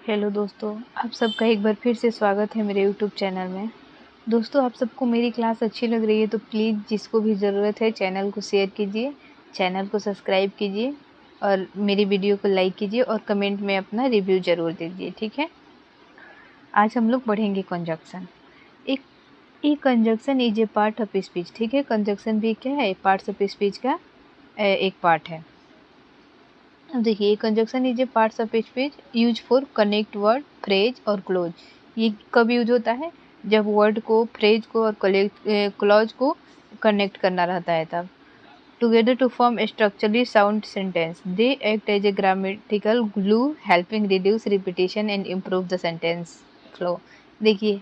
Hello दोस्तों, आप सबका एक बार फिर से स्वागत है मेरे यूट्यूब चैनल में। दोस्तों, आप सबको मेरी क्लास अच्छी लग रही है तो प्लीज़ जिसको भी ज़रूरत है चैनल को शेयर कीजिए, चैनल को सब्सक्राइब कीजिए और मेरी वीडियो को लाइक कीजिए और कमेंट में अपना रिव्यू ज़रूर दीजिए, ठीक है। आज हम लोग पढ़ेंगे कंजक्शन। एक ई conjunction is a part of speech, ठीक है। कंजक्शन भी क्या है, पार्ट्स ऑफ स्पीच का एक पार्ट है। अब देखिए, conjunction is A parts of speech use for connect word, phrase और क्लोज। ये कब यूज होता है, जब वर्ड को, फ्रेज को और क्लॉज को कनेक्ट करना रहता है तब। Together to form structurally sound sentence, they act as a grammatical glue helping reduce repetition and improve the sentence flow. देखिए,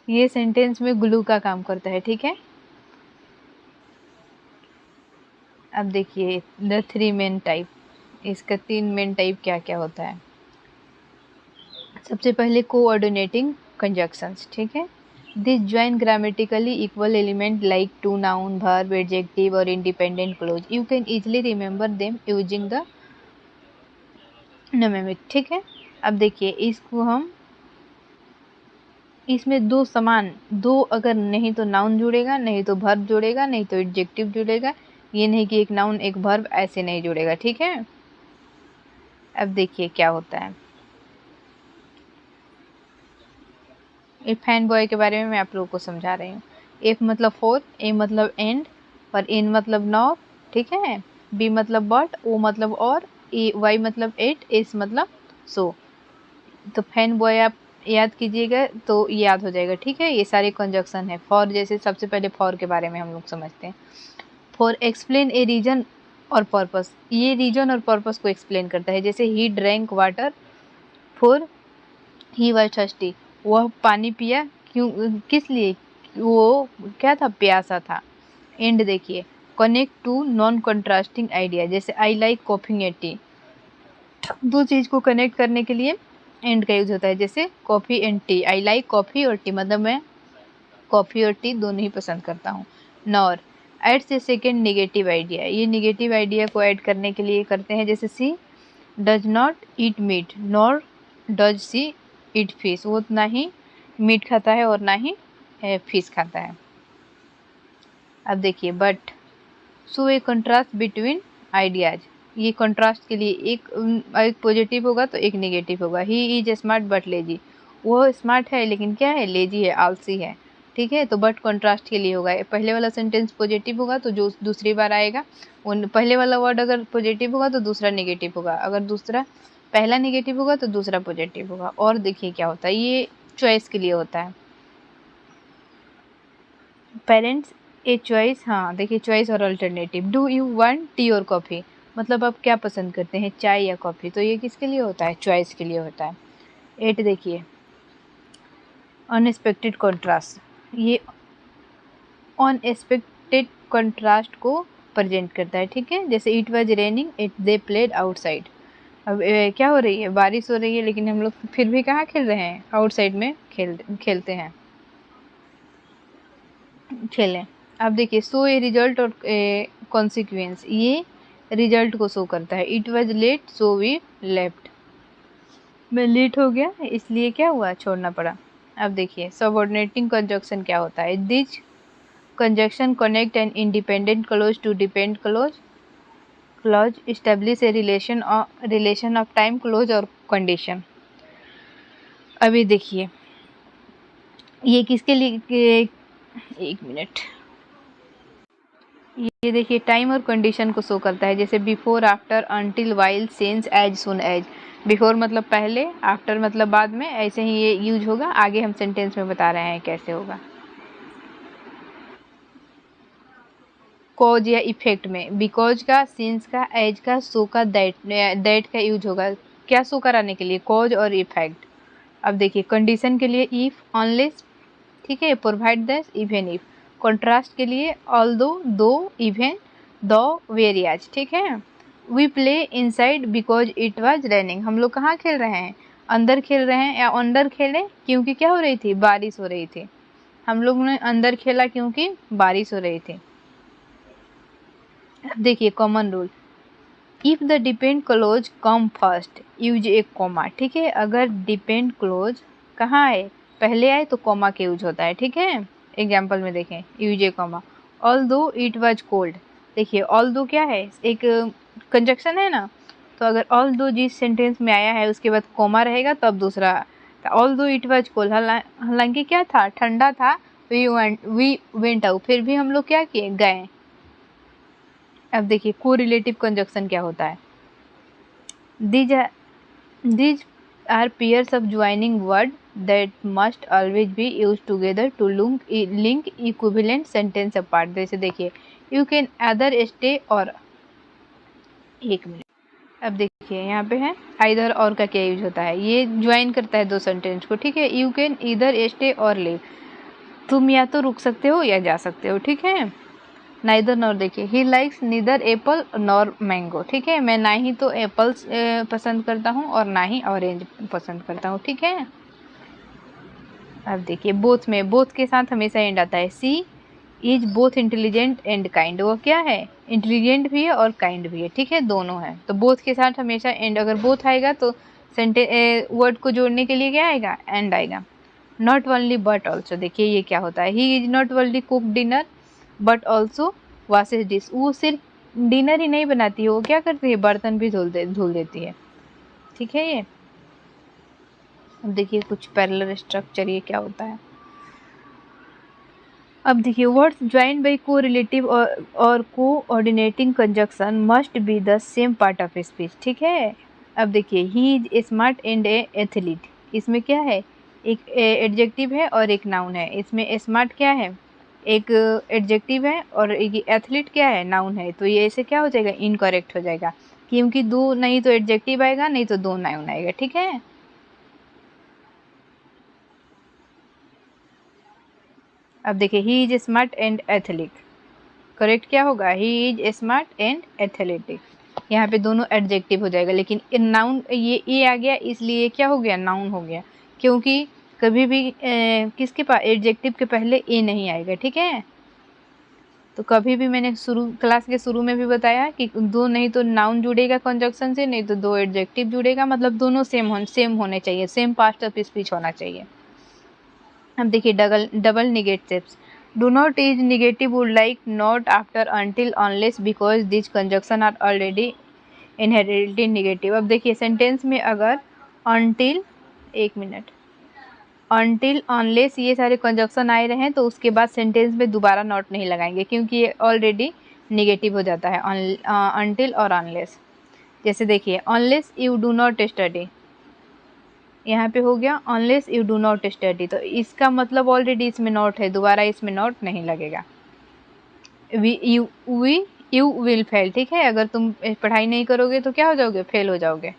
ये सेंटेंस में ग्लू का काम करता है, ठीक है। अब देखिए द थ्री मेन टाइप, इसका 3 मेन टाइप क्या क्या होता है। सबसे पहले कोऑर्डिनेटिंग कंजक्शंस, ठीक है। This join grammatically equal element like to noun, verb, adjective और independent clause. You can easily remember them using the mnemonic, ठीक है। अब देखिए, इसको हम, इसमें दो अगर नहीं तो नाउन जुड़ेगा, नहीं तो वर्ब जुड़ेगा, नहीं तो एडजेक्टिव जुड़ेगा। ये नहीं कि एक नाउन एक वर्ब ऐसे नहीं जुड़ेगा, ठीक है। अब देखिए क्या होता है। एक फैन बॉय के बारे में मैं आप लोगों को समझा रही हूँ। एफ मतलब फोर, ए मतलब एंड और इन मतलब नॉर, ठीक है। बी मतलब बट, ओ मतलब और, ए वाई मतलब एट, एस मतलब सो। तो फैन बॉय आप याद कीजिएगा तो याद हो जाएगा, ठीक है। ये सारे कंजक्शन है। फॉर, जैसे सबसे पहले फॉर के बारे में हम लोग समझते हैं। फॉर एक्सप्लेन ए रीजन और पर्पस, ये रीजन और पर्पस को एक्सप्लेन करता है। जैसे he drank water for he was thirsty, वह पानी पिया क्यों, किस लिए, वो क्या था, प्यासा था। एंड देखिए, connect to non contrasting idea, जैसे I like coffee and tea, दो चीज को कनेक्ट करने के लिए एंड का यूज होता है। जैसे coffee and T, I like coffee और टी, मतलब मैं कॉफी और टी दोनों ही पसंद करता हूँ। Nor adds a second negative idea, ये निगेटिव आइडिया को ऐड करने के लिए करते हैं। जैसे she does not eat meat nor does she eat fish, वो ना ही मीट खाता है और ना ही फिश खाता है। अब देखिए, but so A contrast between ideas, ये कंट्रास्ट के लिए एक पॉजिटिव होगा तो एक नेगेटिव होगा। He is smart but lazy, वो स्मार्ट है लेकिन क्या है, लेजी है, आलसी है, ठीक है। तो बट कंट्रास्ट के लिए होगा। पहले वाला सेंटेंस पॉजिटिव होगा तो जो दूसरी बार आएगा वो पहले वाला वर्ड अगर पॉजिटिव होगा तो दूसरा नेगेटिव होगा, अगर दूसरा पहला नेगेटिव होगा तो दूसरा पॉजिटिव होगा। और देखिए क्या होता है, ये चॉइस के लिए होता है। पेरेंट्स ए चॉइस, हाँ देखिए, चॉइस और alternative. Do you want T और कॉफ़ी, मतलब आप क्या पसंद करते हैं, चाय या कॉफ़ी, तो ये किसके लिए होता है, चॉइस के लिए होता है। 8 देखिए, अनएक्सपेक्टेड कॉन्ट्रास्ट, ये अनएक्सपेक्टेड कॉन्ट्रास्ट को प्रेजेंट करता है, ठीक है। जैसे it was raining it they played outside, अब क्या हो रही है, बारिश हो रही है लेकिन हम लोग फिर भी कहाँ खेल रहे हैं, आउटसाइड में खेलते हैं, खेलें। अब देखिए, सो ए रिजल्ट और कॉन्सिक्वेंस, ये रिजल्ट को शो करता है। It was late so we left, मैं लेट हो गया इसलिए क्या हुआ, छोड़ना पड़ा। अब देखिए, सबऑर्डिनेटिंग कंजक्शन क्या होता है। This conjunction connect an independent clause to depend clause establish a relation of time clause और कंडीशन। अभी देखिए, ये किसके लिए, एक मिनट, ये देखिए टाइम और कंडीशन को शो करता है। जैसे before, after, until, while, since, as, soon as. Before मतलब पहले, आफ्टर मतलब बाद में, ऐसे ही ये यूज होगा। आगे हम सेंटेंस में बता रहे हैं कैसे होगा। कॉज या इफेक्ट में बिकॉज का, सिंस का, एज का, सो का, दैट का यूज होगा, क्या शो कराने के लिए, कॉज और इफेक्ट। अब देखिए, कंडीशन के लिए इफ, अनलेस, ठीक है, provide that, even if. Contrast के लिए although, though, even, though, whereas, ठीक है। We play inside because it was raining, हम लोग कहाँ खेल रहे हैं, अंदर खेल रहे हैं, या अंदर खेले क्योंकि क्या हो रही थी, बारिश हो रही थी। हम लोग ने अंदर खेला क्योंकि बारिश हो रही थी। अब देखिए, common rule, if the depend close come first use A comma, ठीक है। अगर डिपेंड क्लोज कहाँ आए, पहले आए तो कॉमा के यूज होता है, ठीक है। एग्जाम्पल में देखें, यूज ए कॉमा। ऑल दो इट वॉज कोल्ड, देखिए ऑल दो क्या है, एक कंजक्शन है ना, तो अगर ऑल दो जिस सेंटेंस में आया है उसके बाद कॉमा रहेगा तब दूसरा। ऑल दो इट वॉज कोल्ड, हालांकि क्या था, ठंडा था। वी वेंट आउट, फिर भी हम लोग क्या किए, गए। अब देखिए कोरिलेटिव कंजक्शन क्या होता है। These are pairs of joining word that must always be use together to link equivalent sentence apart. जैसे देखिए यू कैन अदर स्टे और, एक मिनट, अब देखिए यहाँ पे है आइदर और का क्या यूज होता है, ये ज्वाइन करता है दो सेंटेंस को, ठीक है। यू कैन इधर स्टे और लिव, तुम या तो रुक सकते हो या जा सकते हो, ठीक है। नाइदर नॉर, देखिए he likes neither Apple nor mango, ठीक है। मैं ना ही तो एप्पल्स पसंद करता हूँ और ना ही ऑरेंज पसंद करता हूँ, ठीक है। अब देखिए बोथ में, बोथ के साथ हमेशा एंड आता है। She is both intelligent and kind, वो क्या है, इंटेलिजेंट भी है और काइंड भी है, ठीक है, दोनों है। तो बोथ के साथ हमेशा एंड, अगर बोथ आएगा तो वर्ड को जोड़ने के लिए क्या आएगा, एंड आएगा। नॉट ओनली बट ऑल्सो, देखिए ये क्या होता है, he is not only cook dinner but also washes dish, वो सिर्फ डिनर ही नहीं बनाती है, वो क्या करती है, बर्तन भी धुल देती है, ठीक है। ये अब देखिए कुछ पैरेलल स्ट्रक्चर, ये क्या होता है। अब देखिए वर्ड्स ज्वाइंड बाई को रिलेटिव और coordinating conjunction must be the same part of speech, ठीक है। अब देखिए he is smart and a athlete, इसमें क्या है, एक एडजेक्टिव है और एक नाउन है। इसमें स्मार्ट क्या है, एक एडजेक्टिव है और एक एथलीट क्या है, नाउन है। तो ये ऐसे क्या हो जाएगा, इनकरेक्ट हो जाएगा, क्योंकि दो नहीं तो एडजेक्टिव आएगा, नहीं तो दो नाउन आएगा, ठीक है। अब देखिए he is smart and athlete, correct क्या होगा, he is smart and athletic. यहाँ पे दोनों एडजेक्टिव हो जाएगा, लेकिन नाउन ये ए आ गया इसलिए क्या हो गया, नाउन हो गया। क्योंकि कभी भी किसके पास एडजेक्टिव के पहले ए नहीं आएगा, ठीक है। तो कभी भी मैंने क्लास के शुरू में भी बताया कि दो नहीं तो नाउन जुड़ेगा कंजक्शन से, नहीं तो दो एडजेक्टिव जुड़ेगा, मतलब दोनों सेम होने चाहिए, सेम पार्ट ऑफ स्पीच होना चाहिए। अब देखिए double negatives, do not is negative would like not after until unless because this conjunction are already inherently negative. अब देखिए सेंटेंस में अगर अनटिल, एक मिनट, अनटिल अनलेस ये सारे कंजक्शन आए रहे हैं तो उसके बाद सेंटेंस में दोबारा नॉट नहीं लगाएंगे, क्योंकि ये ऑलरेडी नेगेटिव हो जाता है अनटिल और अनलेस। जैसे देखिए unless you do not study, यहाँ पे हो गया unless you do not study, तो इसका मतलब ऑलरेडी इसमें नॉट है, दोबारा इसमें नॉट नहीं लगेगा। यू विल फेल, ठीक है। अगर तुम पढ़ाई नहीं करोगे तो क्या हो जाओगे, फेल हो जाओगे।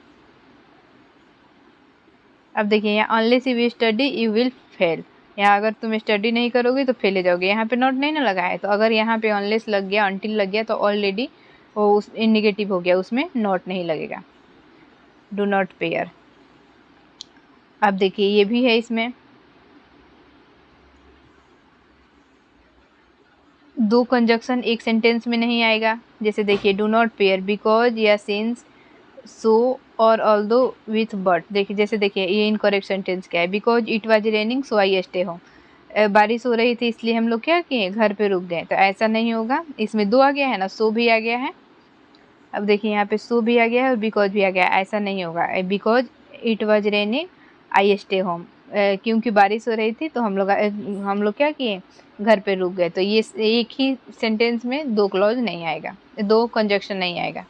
अब देखिए यहाँ unless you study you will fail, यहाँ अगर तुम स्टडी नहीं करोगे तो फेल हो जाओगे, यहाँ पे नॉट नहीं ना लगा है। तो अगर यहाँ पे अनलेस लग गया, अनटिल लग गया, तो ऑलरेडी वो उस नेगेटिव हो गया, उसमें नॉट नहीं लगेगा। डू नॉट पेयर, अब देखिए ये भी है, इसमें दो कंजक्शन एक सेंटेंस में नहीं आएगा। जैसे देखिए डू नॉट पेयर बिकॉज या सिंस सो और ऑल्दो विथ बट, देखिए जैसे देखिए ये इनकरेक्ट सेंटेंस क्या है, because it was raining so I stay home, बारिश हो रही थी इसलिए हम लोग क्या किए, घर पे रुक गए। तो ऐसा नहीं होगा, इसमें दो आ गया है ना, सो भी आ गया है। अब देखिए यहाँ पे सो भी आ गया है और बिकॉज भी आ गया है, ऐसा नहीं होगा। Because it was raining I stay home, क्योंकि बारिश हो रही थी तो हम लोग क्या किए, घर पे रुक गए। तो ये एक ही सेंटेंस में दो क्लॉज नहीं आएगा, दो कंजक्शन नहीं आएगा।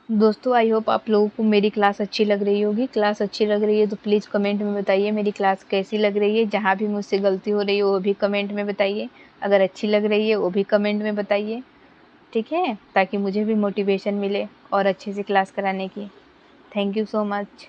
दोस्तों आई होप आप लोगों को मेरी क्लास अच्छी लग रही होगी। क्लास अच्छी लग रही है तो प्लीज़ कमेंट में बताइए मेरी क्लास कैसी लग रही है। जहाँ भी मुझसे गलती हो रही है वो भी कमेंट में बताइए, अगर अच्छी लग रही है वो भी कमेंट में बताइए, ठीक है, ताकि मुझे भी मोटिवेशन मिले और अच्छे से क्लास कराने की। Thank you so much.